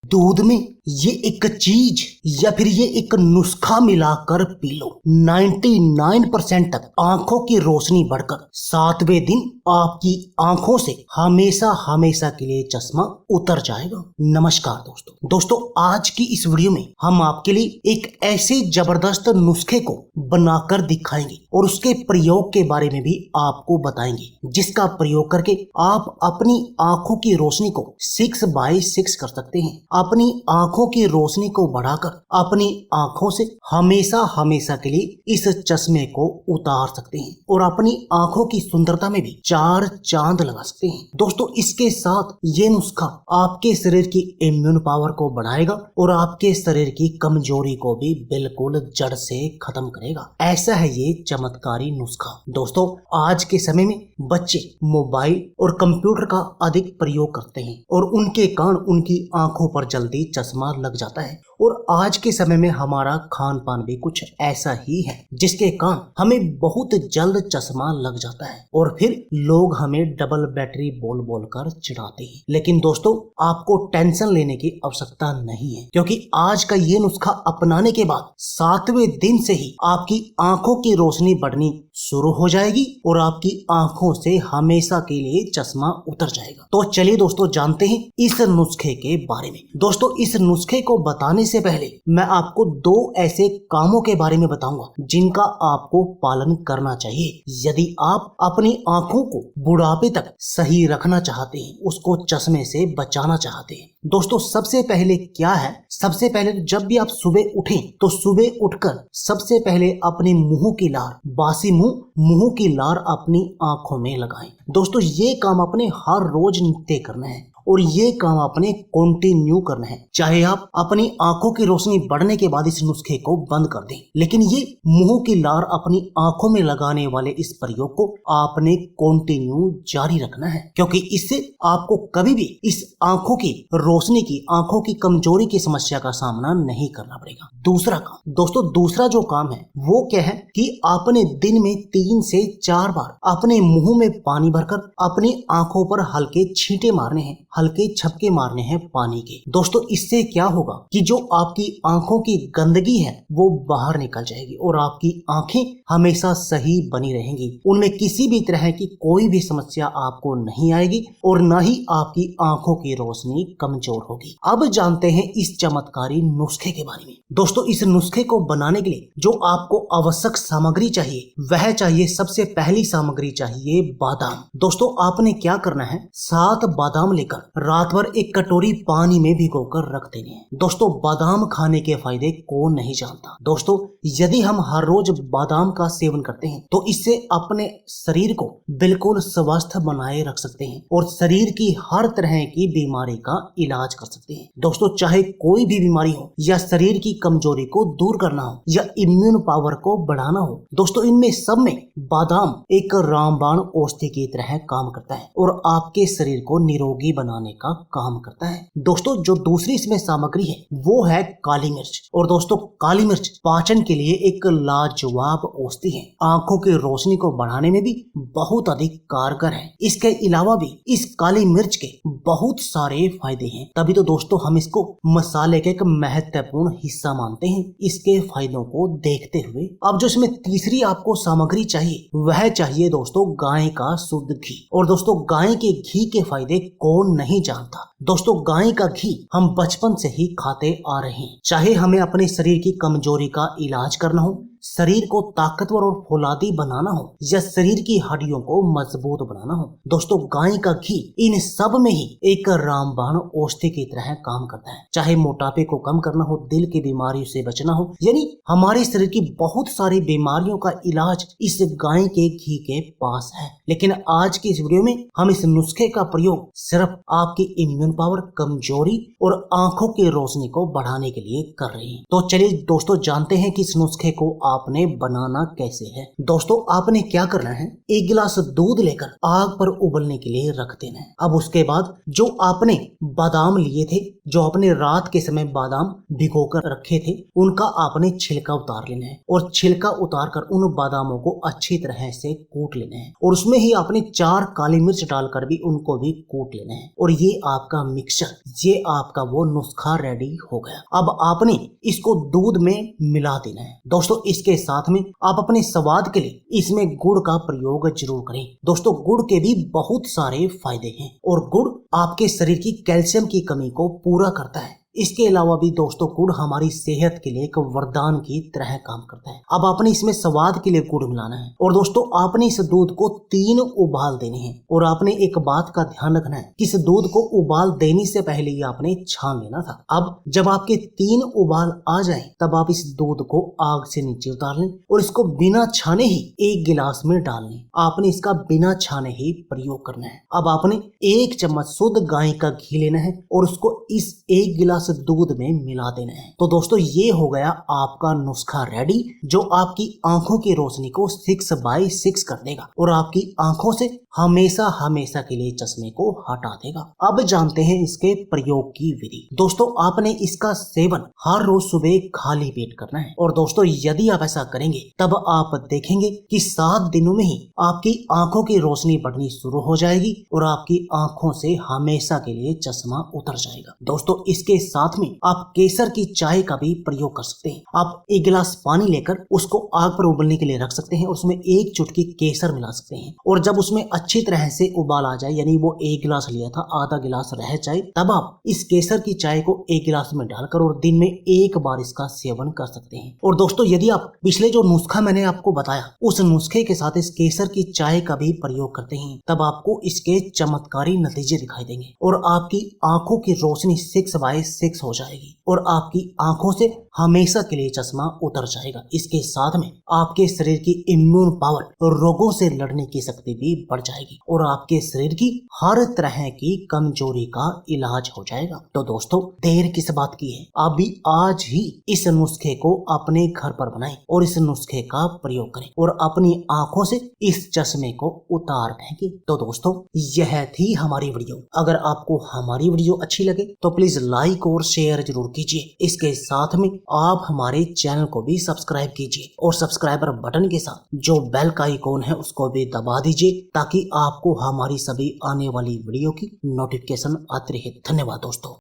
दूध में ये एक चीज या फिर ये एक नुस्खा मिलाकर पी लो, 99% तक आंखों की रोशनी बढ़कर 7वें दिन आपकी आंखों से हमेशा हमेशा के लिए चश्मा उतर जाएगा। नमस्कार दोस्तों, आज की इस वीडियो में हम आपके लिए एक ऐसे जबरदस्त नुस्खे को बनाकर दिखाएंगे और उसके प्रयोग के बारे में भी आपको बताएंगे, जिसका प्रयोग करके आप अपनी आंखों की रोशनी को 6x6 कर सकते हैं। अपनी आंखों की रोशनी को बढ़ाकर अपनी आंखों से हमेशा हमेशा के लिए इस चश्मे को उतार सकते हैं और अपनी आंखों की सुंदरता में भी 4 चांद लगा सकते हैं। दोस्तों, इसके साथ ये नुस्खा आपके शरीर की इम्यून पावर को बढ़ाएगा और आपके शरीर की कमजोरी को भी बिल्कुल जड़ से खत्म करेगा। ऐसा है ये चमत्कारी नुस्खा। दोस्तों, आज के समय में बच्चे मोबाइल और कंप्यूटर का अधिक प्रयोग करते हैं और उनके कारण उनकी आंखों पर जल्दी चश्मा लग जाता है। और आज के समय में हमारा खान पान भी कुछ ऐसा ही है, जिसके कारण हमें बहुत जल्द चश्मा लग जाता है और फिर लोग हमें डबल बैटरी बोल बोल कर चिढ़ाते हैं। लेकिन दोस्तों, आपको टेंशन लेने की आवश्यकता नहीं है, क्योंकि आज का ये नुस्खा अपनाने के बाद 7वें दिन से ही आपकी आंखों की रोशनी बढ़नी शुरू हो जाएगी और आपकी आंखों से हमेशा के लिए चश्मा उतर जाएगा। तो चलिए दोस्तों, जानते हैं इस नुस्खे के बारे में। दोस्तों, इस नुस्खे को बताने से पहले मैं आपको 2 ऐसे कामों के बारे में बताऊंगा जिनका आपको पालन करना चाहिए यदि आप अपनी आंखों को बुढ़ापे तक सही रखना चाहते हैं, उसको चश्मे से बचाना चाहते हैं। दोस्तों, सबसे पहले क्या है, सबसे पहले जब भी आप सुबह उठें तो सुबह उठकर सबसे पहले अपने मुंह की लार, बासी मुंह की लार अपनी आंखों में लगाएं। दोस्तों, ये काम अपने हर रोज नित्य करना है और ये काम आपने कंटिन्यू करना है। चाहे आप अपनी आंखों की रोशनी बढ़ने के बाद इस नुस्खे को बंद कर दें, लेकिन ये मुंह की लार अपनी आंखों में लगाने वाले इस प्रयोग को आपने कंटिन्यू जारी रखना है, क्योंकि इससे आपको कभी भी इस आंखों की रोशनी की, आंखों की कमजोरी की समस्या का सामना नहीं करना पड़ेगा। दूसरा काम दोस्तों, दूसरा जो काम है वो क्या है कि आपने दिन में 3 से 4 बार अपने मुंह में पानी भरकर अपनी आंखों पर हल्के छींटे मारने हैं, हल्के झपके मारने हैं पानी के। दोस्तों, इससे क्या होगा कि जो आपकी आंखों की गंदगी है वो बाहर निकल जाएगी और आपकी आंखें हमेशा सही बनी रहेंगी। उनमें किसी भी तरह की कोई भी समस्या आपको नहीं आएगी और न ही आपकी आंखों की रोशनी कमजोर होगी। अब जानते हैं इस चमत्कारी नुस्खे के बारे में। दोस्तों, इस नुस्खे को बनाने के लिए जो आपको आवश्यक सामग्री चाहिए वह चाहिए, सबसे पहली सामग्री चाहिए बादाम। दोस्तों, आपने क्या करना है, 7 बादाम लेकर रात भर एक कटोरी पानी में भिगोकर रख देने हैं। दोस्तों, बादाम खाने के फायदे कौन नहीं जानता। दोस्तों, यदि हम हर रोज बादाम का सेवन करते हैं तो इससे अपने शरीर को बिल्कुल स्वस्थ बनाए रख सकते हैं और शरीर की हर तरह की बीमारी का इलाज कर सकते हैं। दोस्तों, चाहे कोई भी बीमारी हो या शरीर की कमजोरी को दूर करना हो या इम्यून पावर को बढ़ाना हो, दोस्तों इनमें सब में बादाम एक रामबाण औषधि की तरह काम करता है और आपके शरीर को निरोगी बनाने का काम करता है। दोस्तों, जो दूसरी इसमें सामग्री है वो है काली मिर्च। और दोस्तों, काली मिर्च पाचन के लिए एक लाजवाब औषधि है, आंखों की रोशनी को बढ़ाने में भी बहुत अधिक कारगर है। इसके अलावा भी इस काली मिर्च के बहुत सारे फायदे हैं, तभी तो दोस्तों हम इसको मसाले का एक महत्वपूर्ण हिस्सा मानते हैं। इसके फायदों को देखते हुए अब जो इसमें तीसरी आपको सामग्री चाहिए वह चाहिए दोस्तों गाय का शुद्ध घी। और दोस्तों, गाय के घी के फायदे कौन नहीं जानता। दोस्तों, गाय का घी हम बचपन से ही खाते आ रहे हैं। चाहे हमें अपने शरीर की कमजोरी का इलाज करना हो, शरीर को ताकतवर और फौलादी बनाना हो या शरीर की हड्डियों को मजबूत बनाना हो, दोस्तों गाय का घी इन सब में ही एक रामबाण औषधि की तरह काम करता है। चाहे मोटापे को कम करना हो, दिल की बीमारियों से बचना हो, यानी हमारे शरीर की बहुत सारी बीमारियों का इलाज इस गाय के घी के पास है। लेकिन आज की इस वीडियो में हम इस नुस्खे का प्रयोग सिर्फ आपकी इम्यून पावर, कमजोरी और आंखों की रोशनी को बढ़ाने के लिए कर रहे हैं। तो चलिए दोस्तों, जानते हैं कि इस नुस्खे को आपने बनाना कैसे है। दोस्तों आपने क्या करना है, एक गिलास दूध लेकर आग पर उबलने के लिए रख देना है। अब उसके बाद जो आपने बादाम लिए थे, जो आपने रात के समय बादाम भिगोकर रखे थे, उनका आपने छिलका उतार लेना है और छिलका उतार कर उन बादामों को अच्छी तरह से कूट लेना है और उसमें ही आपने 4 काली मिर्च डालकर भी उनको भी कूट लेना है और ये आपका मिक्सचर, ये आपका वो नुस्खा रेडी हो गया। अब आपने इसको दूध में मिला देना है। दोस्तों इसके साथ में आप अपने स्वाद के लिए इसमें गुड़ का प्रयोग जरूर करें। दोस्तों गुड़ के भी बहुत सारे फायदे हैं और गुड़ आपके शरीर की कैल्शियम की कमी को पूरा करता है। इसके अलावा भी दोस्तों गुड़ हमारी सेहत के लिए एक वरदान की तरह काम करता है। अब आपने इसमें स्वाद के लिए गुड़ मिलाना है और दोस्तों आपने इस दूध को 3 उबाल देने हैं और आपने एक बात का ध्यान रखना है कि इस दूध को उबाल देने से पहले ही आपने छान लेना था। अब जब आपके 3 उबाल आ जाएं, तब आप इस दूध को आग से नीचे उतार लें और इसको बिना छाने ही 1 गिलास में डाल लें। आपने इसका बिना छाने ही प्रयोग करना है। अब आपने 1 चम्मच शुद्ध गाय का घी लेना है और उसको इस 1 गिलास दूध में मिला देना है। तो दोस्तों ये हो गया आपका नुस्खा रेडी, जो आपकी आंखों की रोशनी को 6/6 कर देगा और आपकी आंखों से हमेशा हमेशा के लिए चश्मे को हटा देगा। अब जानते हैं इसके प्रयोग की विधि। दोस्तों आपने इसका सेवन हर रोज सुबह खाली पेट करना है और दोस्तों यदि आप ऐसा करेंगे तब आप देखेंगे कि 7 दिनों में ही आपकी आंखों की रोशनी बढ़नी शुरू हो जाएगी और आपकी आंखों से हमेशा के लिए चश्मा उतर जाएगा। दोस्तों इसके साथ में आप केसर की चाय का भी प्रयोग कर सकते हैं। आप 1 गिलास पानी लेकर उसको आग पर उबलने के लिए रख सकते हैं और उसमें 1 चुटकी केसर मिला सकते हैं और जब उसमें अच्छी तरह से उबाल आ जाए, यानी वो 1 गिलास लिया था आधा गिलास रह जाए, तब आप इस केसर की चाय को 1 गिलास में डालकर और दिन में 1 बार इसका सेवन कर सकते हैं। और दोस्तों यदि आप पिछले जो नुस्खा मैंने आपको बताया उस नुस्खे के साथ इस केसर की चाय का भी प्रयोग करते हैं, तब आपको इसके चमत्कारी नतीजे दिखाई देंगे और आपकी आंखों की रोशनी 6/6 हो जाएगी और आपकी आंखों से हमेशा के लिए चश्मा उतर जाएगा। इसके साथ में आपके शरीर की इम्यून पावर और रोगों से लड़ने की शक्ति भी बढ़ जाएगी और आपके शरीर की हर तरह की कमजोरी का इलाज हो जाएगा। तो दोस्तों देर किस बात की है, आप भी आज ही इस नुस्खे को अपने घर पर बनाएं और इस नुस्खे का प्रयोग करें और अपनी आंखों से इस चश्मे को उतार फेंकें। तो दोस्तों यह थी हमारी वीडियो। अगर आपको हमारी वीडियो अच्छी लगे तो प्लीज लाइक और शेयर जरूर कीजिए। इसके साथ में आप हमारे चैनल को भी सब्सक्राइब कीजिए और सब्सक्राइबर बटन के साथ जो बेल का आइकॉन है उसको भी दबा दीजिए ताकि आपको हमारी सभी आने वाली वीडियो की नोटिफिकेशन आती रहे। धन्यवाद दोस्तों।